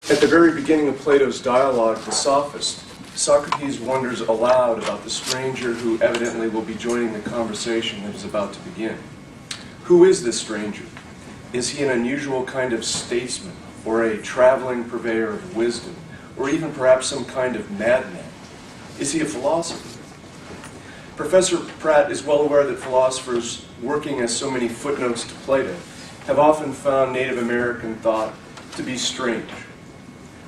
At the very beginning of Plato's dialogue, The Sophist, Socrates wonders aloud about the stranger who evidently will be joining the conversation that is about to begin. Who is this stranger? Is he an unusual kind of statesman, or a traveling purveyor of wisdom, or even perhaps some kind of madman? Is he a philosopher? Professor Pratt is well aware that philosophers, working as so many footnotes to Plato, have often found Native American thought to be strange.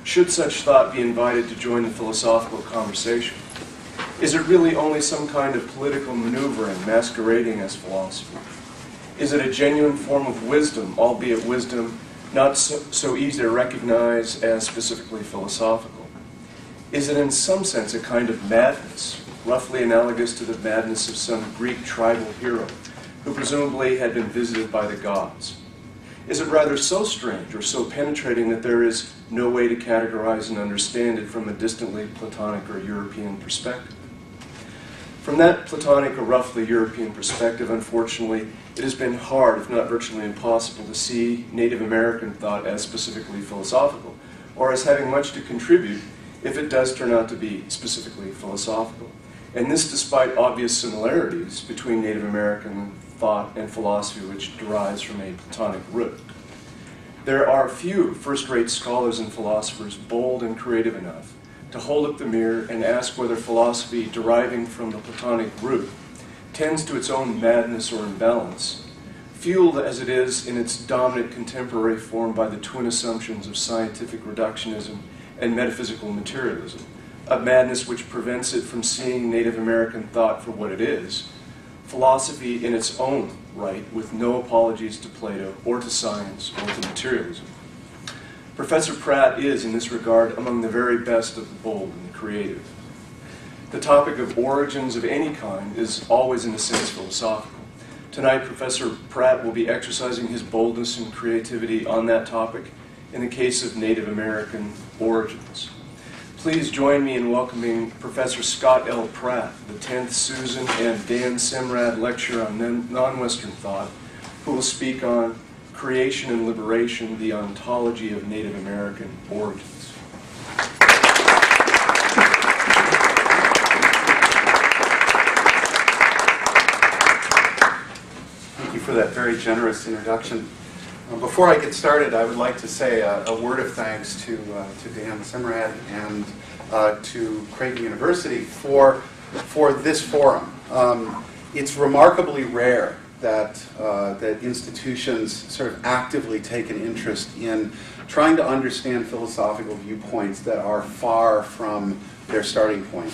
Should such thought be invited to join the philosophical conversation? Is it really only some kind of political maneuvering masquerading as philosophy? Is it a genuine form of wisdom, albeit wisdom not so easy to recognize as specifically philosophical? Is it in some sense a kind of madness, roughly analogous to the madness of some Greek tribal hero who presumably had been visited by the gods? Is it rather so strange or so penetrating that there is no way to categorize and understand it from a distantly Platonic or European perspective? From that Platonic or roughly European perspective, unfortunately, it has been hard, if not virtually impossible, to see Native American thought as specifically philosophical, or as having much to contribute if it does turn out to be specifically philosophical. And this despite obvious similarities between Native American thought and philosophy which derives from a Platonic root. There are few first-rate scholars and philosophers bold and creative enough to hold up the mirror and ask whether philosophy deriving from the Platonic root tends to its own madness or imbalance, fueled as it is in its dominant contemporary form by the twin assumptions of scientific reductionism and metaphysical materialism, a madness which prevents it from seeing Native American thought for what it is, philosophy in its own right, with no apologies to Plato or to science or to materialism. Professor Pratt is, in this regard, among the very best of the bold and the creative. The topic of origins of any kind is always, in a sense, philosophical. Tonight, Professor Pratt will be exercising his boldness and creativity on that topic in the case of Native American origins. Please join me in welcoming Professor Scott L. Pratt, the 10th Susan and Dan Semrad Lecture on Non-Western Thought, who will speak on Creation and Liberation, the Ontology of Native American Origins. Thank you for that very generous introduction. Before I get started, I would like to say a word of thanks to Dan Semrad and to Creighton University for this forum. It's remarkably rare that institutions sort of actively take an interest in trying to understand philosophical viewpoints that are far from their starting point.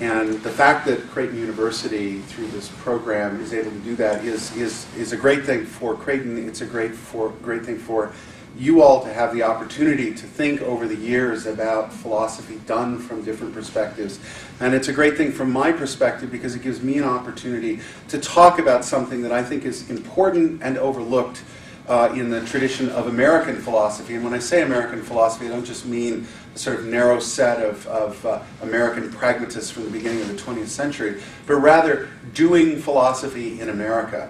And the fact that Creighton University, through this program, is able to do that is a great thing for Creighton. It's a great thing for you all to have the opportunity to think over the years about philosophy done from different perspectives. And it's a great thing from my perspective because it gives me an opportunity to talk about something that I think is important and overlooked in the tradition of American philosophy. And when I say American philosophy, I don't just mean a sort of narrow set of American pragmatists from the beginning of the 20th century, but rather doing philosophy in America,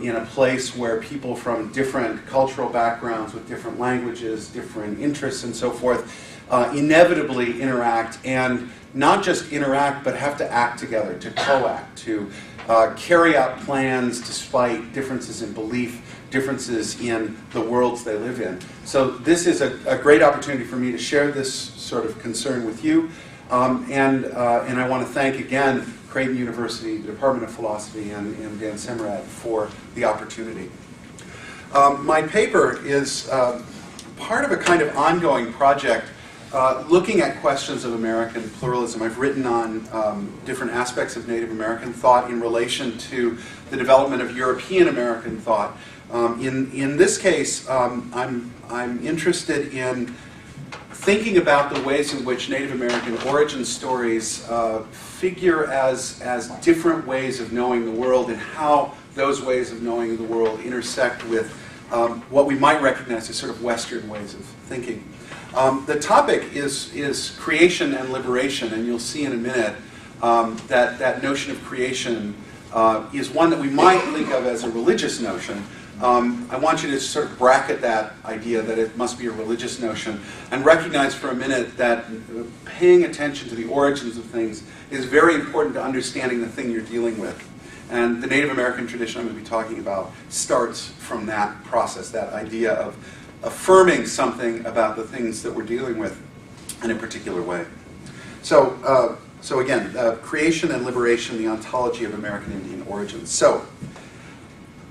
in a place where people from different cultural backgrounds, with different languages, different interests, and so forth, inevitably interact, and not just interact, but have to act together, to co-act, to carry out plans despite differences in belief, differences in the worlds they live in. So this is a great opportunity for me to share this sort of concern with you. And I want to thank again Creighton University, the Department of Philosophy, and Dan Semrad for the opportunity. My paper is part of a kind of ongoing project looking at questions of American pluralism. I've written on different aspects of Native American thought in relation to the development of European American thought. In this case, I'm interested in thinking about the ways in which Native American origin stories figure as different ways of knowing the world, and how those ways of knowing the world intersect with what we might recognize as sort of Western ways of thinking. The topic is creation and liberation, and you'll see in a minute that notion of creation is one that we might think of as a religious notion, I want you to sort of bracket that idea that it must be a religious notion and recognize for a minute that paying attention to the origins of things is very important to understanding the thing you're dealing with. And the Native American tradition I'm going to be talking about starts from that process, that idea of affirming something about the things that we're dealing with in a particular way. So again, creation and liberation, the ontology of American Indian origins. So,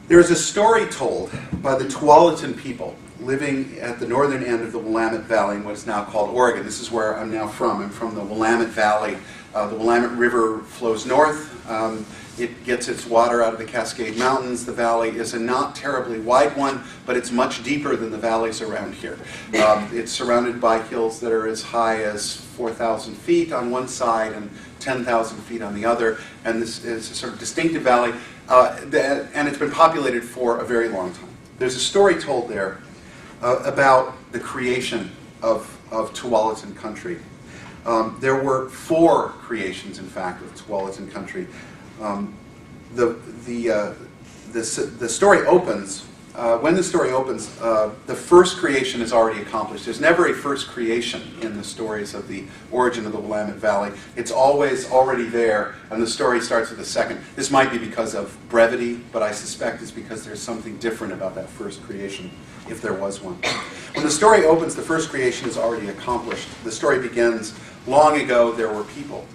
there is a story told by the Tualatin people living at the northern end of the Willamette Valley in what is now called Oregon. This is where I'm now from. I'm from the Willamette Valley. The Willamette River flows north. It gets its water out of the Cascade Mountains. The valley is a not terribly wide one, but it's much deeper than the valleys around here. It's surrounded by hills that are as high as 4,000 feet on one side and 10,000 feet on the other, and this is a sort of distinctive valley, and it's been populated for a very long time. There's a story told there about the creation of Tualatin country. There were 4 creations, in fact, of Tualatin country. The story opens. When the story opens, the first creation is already accomplished. There's never a first creation in the stories of the origin of the Willamette Valley. It's always already there, and the story starts with a second. This might be because of brevity, but I suspect it's because there's something different about that first creation, if there was one. When the story opens, the first creation is already accomplished. The story begins, long ago there were people.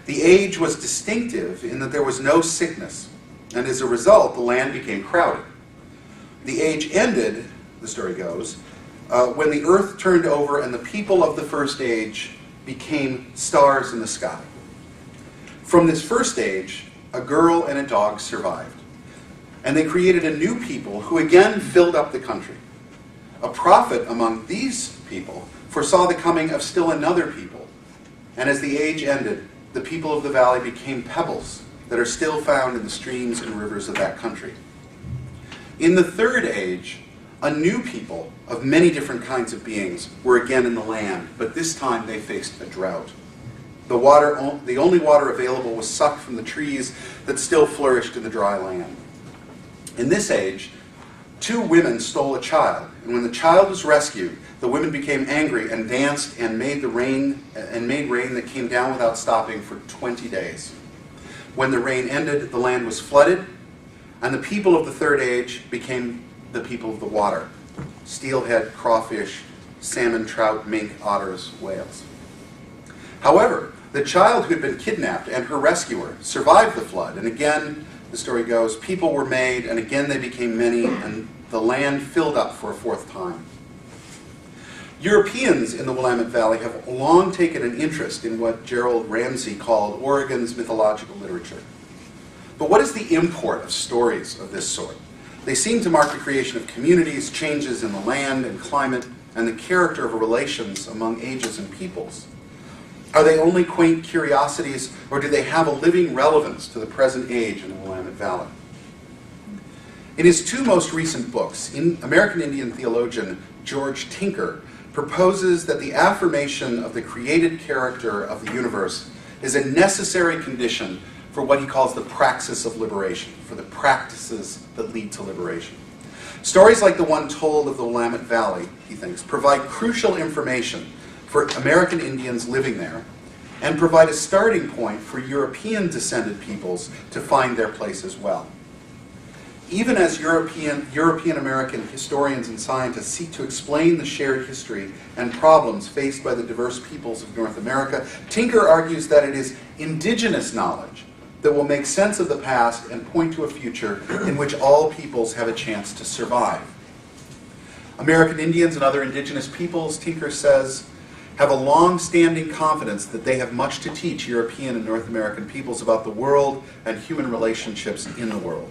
The age was distinctive in that there was no sickness, and as a result, the land became crowded. The age ended, the story goes, when the earth turned over and the people of the first age became stars in the sky. From this first age, a girl and a dog survived. And they created a new people who again filled up the country. A prophet among these people foresaw the coming of still another people. And as the age ended, the people of the valley became pebbles that are still found in the streams and rivers of that country. In the third age, a new people of many different kinds of beings were again in the land, but this time they faced a drought. The only water available was sucked from the trees that still flourished in the dry land. In this age, 2 women stole a child, and when the child was rescued, the women became angry and danced and made rain that came down without stopping for 20 days. When the rain ended, the land was flooded, and the people of the third age became the people of the water. Steelhead, crawfish, salmon, trout, mink, otters, whales. However, the child who had been kidnapped and her rescuer survived the flood, and again, the story goes, people were made, and again they became many, and the land filled up for a 4th time. Europeans in the Willamette Valley have long taken an interest in what Gerald Ramsay called Oregon's mythological literature. But what is the import of stories of this sort? They seem to mark the creation of communities, changes in the land and climate, and the character of relations among ages and peoples. Are they only quaint curiosities, or do they have a living relevance to the present age in the Willamette Valley? In his 2 most recent books, American Indian theologian George Tinker proposes that the affirmation of the created character of the universe is a necessary condition for what he calls the praxis of liberation, for the practices that lead to liberation. Stories like the one told of the Willamette Valley, he thinks, provide crucial information for American Indians living there and provide a starting point for European-descended peoples to find their place as well. Even as European-American historians and scientists seek to explain the shared history and problems faced by the diverse peoples of North America, Tinker argues that it is indigenous knowledge that will make sense of the past and point to a future in which all peoples have a chance to survive. American Indians and other indigenous peoples, Tinker says, have a long-standing confidence that they have much to teach European and North American peoples about the world and human relationships in the world.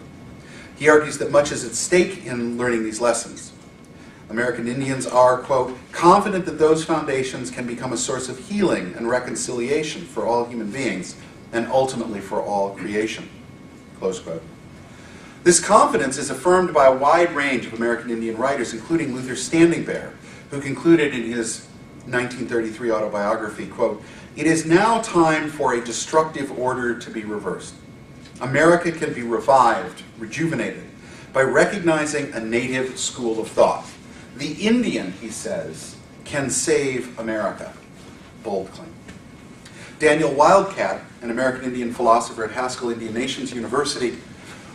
He argues that much is at stake in learning these lessons. American Indians are, quote, confident that those foundations can become a source of healing and reconciliation for all human beings and ultimately for all creation, close quote. This confidence is affirmed by a wide range of American Indian writers, including Luther Standing Bear, who concluded in his 1933 autobiography, quote, it is now time for a destructive order to be reversed. America can be revived, rejuvenated, by recognizing a native school of thought. The Indian, he says, can save America. Bold claim. Daniel Wildcat, an American Indian philosopher at Haskell Indian Nations University,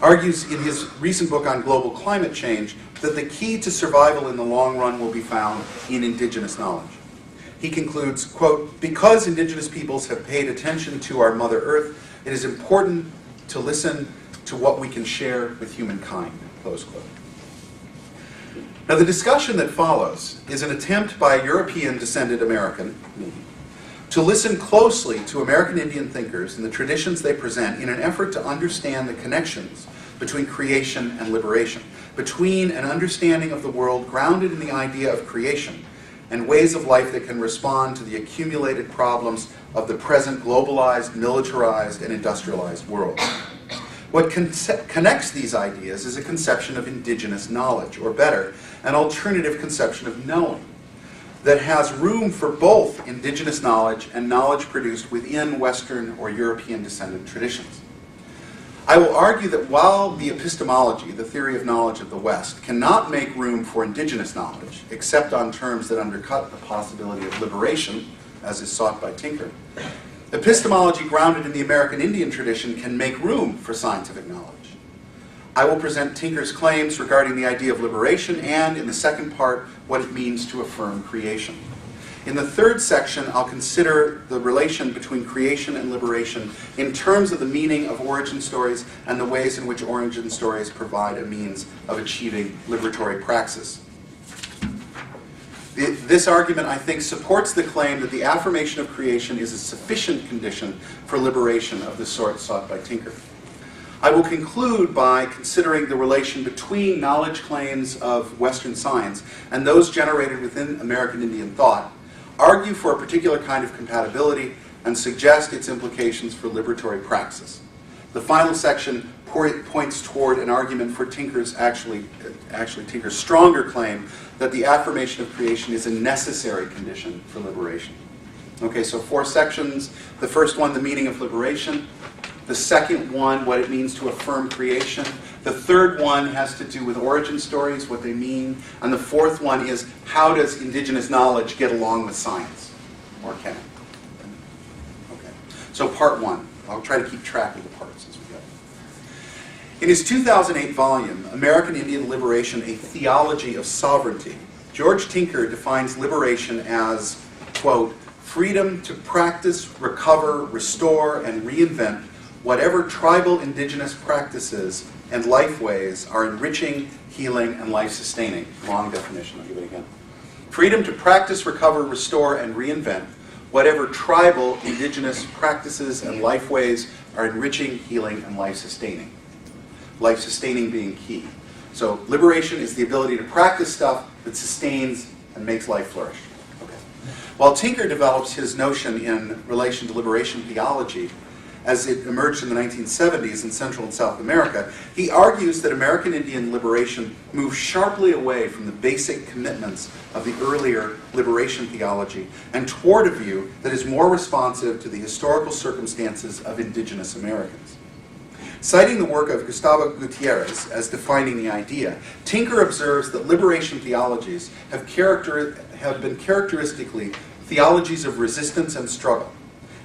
argues in his recent book on global climate change that the key to survival in the long run will be found in indigenous knowledge. He concludes, quote, "Because indigenous peoples have paid attention to our Mother Earth, it is important to listen to what we can share with humankind," close quote. Now the discussion that follows is an attempt by a European-descended American, me, to listen closely to American Indian thinkers and the traditions they present in an effort to understand the connections between creation and liberation, between an understanding of the world grounded in the idea of creation and ways of life that can respond to the accumulated problems of the present globalized, militarized, and industrialized world. What connects these ideas is a conception of indigenous knowledge, or better, an alternative conception of knowing, that has room for both indigenous knowledge and knowledge produced within Western or European-descended traditions. I will argue that while the epistemology, the theory of knowledge of the West, cannot make room for indigenous knowledge, except on terms that undercut the possibility of liberation, as is sought by Tinker, epistemology grounded in the American Indian tradition can make room for scientific knowledge. I will present Tinker's claims regarding the idea of liberation and, in the second part, what it means to affirm creation. In the third section, I'll consider the relation between creation and liberation in terms of the meaning of origin stories and the ways in which origin stories provide a means of achieving liberatory praxis. This argument, I think, supports the claim that the affirmation of creation is a sufficient condition for liberation of the sort sought by Tinker. I will conclude by considering the relation between knowledge claims of Western science and those generated within American Indian thought, argue for a particular kind of compatibility, and suggest its implications for liberatory praxis. The final section points toward an argument for Tinker's Tinker's stronger claim that the affirmation of creation is a necessary condition for liberation. Okay, so 4 sections. The first one, the meaning of liberation. The second one, what it means to affirm creation. The third one has to do with origin stories, what they mean. And the fourth one is, how does indigenous knowledge get along with science? Or can it? Okay. So part 1. I'll try to keep track of the parts as we go. In his 2008 volume, American Indian Liberation, A Theology of Sovereignty, George Tinker defines liberation as, quote, freedom to practice, recover, restore, and reinvent whatever tribal indigenous practices and life ways are enriching, healing, and life-sustaining. Long definition, I'll give it again. Freedom to practice, recover, restore, and reinvent whatever tribal indigenous practices and life ways are enriching, healing, and life-sustaining. Life-sustaining being key. So liberation is the ability to practice stuff that sustains and makes life flourish. Okay. While Tinker develops his notion in relation to liberation theology, as it emerged in the 1970s in Central and South America, he argues that American Indian liberation moved sharply away from the basic commitments of the earlier liberation theology and toward a view that is more responsive to the historical circumstances of indigenous Americans. Citing the work of Gustavo Gutierrez as defining the idea, Tinker observes that liberation theologies have been characteristically theologies of resistance and struggle,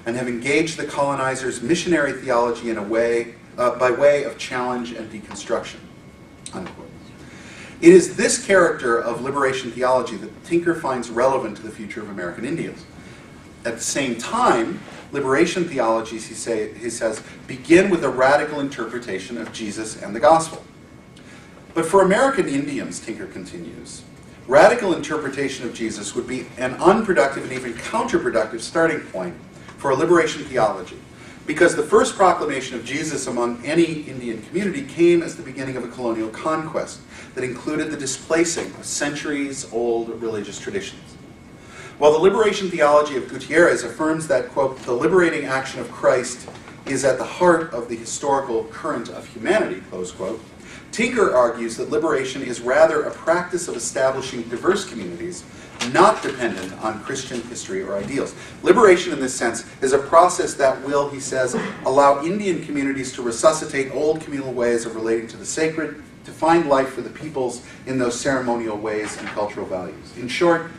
and have engaged the colonizers' missionary theology in a way, by way of challenge and deconstruction. Unquote. It is this character of liberation theology that Tinker finds relevant to the future of American Indians. At the same time, liberation theologies, he says, begin with a radical interpretation of Jesus and the gospel. But for American Indians, Tinker continues, radical interpretation of Jesus would be an unproductive and even counterproductive starting point for a liberation theology, because the first proclamation of Jesus among any Indian community came as the beginning of a colonial conquest that included the displacing of centuries-old religious traditions. While the liberation theology of Gutierrez affirms that, quote, the liberating action of Christ is at the heart of the historical current of humanity, close quote, Tinker argues that liberation is rather a practice of establishing diverse communities, not dependent on Christian history or ideals. Liberation, in this sense, is a process that will, he says, allow Indian communities to resuscitate old communal ways of relating to the sacred, to find life for the peoples in those ceremonial ways and cultural values. In short,